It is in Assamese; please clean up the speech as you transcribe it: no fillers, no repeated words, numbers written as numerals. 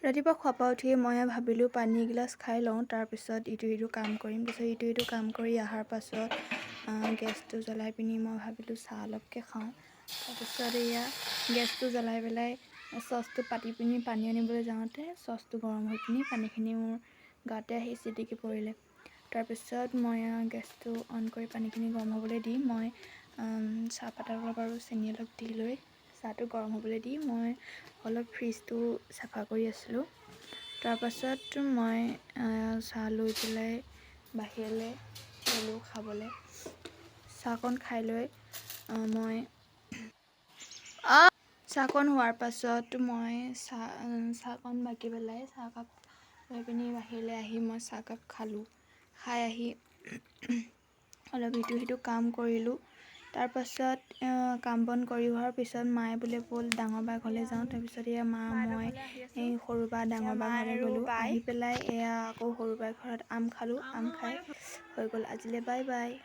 ৰাতিপুৱা খোৱাৰ পৰা উঠিয়ে মই ভাবিলোঁ পানী এগিলাচ খাই লওঁ, তাৰপিছত ইটো কাম কৰিম। তাৰপিছত ইটো কাম কৰি অহাৰ পাছত গেছটো জ্বলাই পিনি মই ভাবিলোঁ চাহ অলপকৈ খাওঁ। তাৰপিছত এয়া গেছটো জ্বলাই পেলাই চচটো পাতি পিনি পানী আনিবলৈ যাওঁতে চচটো গৰম হৈ পিনি পানীখিনি মোৰ গাতে আহি ছিটিকি পৰিলে। তাৰপিছত মই গেছটো অন কৰি পানীখিনি গৰম হ'বলৈ দি মই চাহপাত অলপ আৰু চেনি অলপ দি লৈ চাহটো গৰম হ'বলৈ দি মই অলপ ফ্ৰিজটো চাফা কৰি আছিলোঁ। তাৰপাছত মই চাহ লৈ পেলাই বাহিৰলৈ গ'লোঁ খাবলৈ। চাহকণ খাই লৈ মই চাহকণ হোৱাৰ পাছত মই চাহকণ বাকি পেলাই চাহকাপ লৈ পিনি বাহিৰলৈ আহি মই চাহকাপ খালোঁ। খাই আহি অলপ ইটো কাম কৰিলোঁ। তাৰপাছত কাম বন কৰি হোৱাৰ পিছত মায়ে বোলে ব'ল ডাঙৰ বা ঘৰলৈ যাওঁ। তাৰপিছত এয়া মা মই সৰু বা ডাঙৰ বা ঘৰলৈ গ'লোঁ। আহি পেলাই এয়া আকৌ সৰু বাৰ ঘৰত আম খালোঁ। আম খাই হৈ গ'ল আজিলৈ, বাই বাই।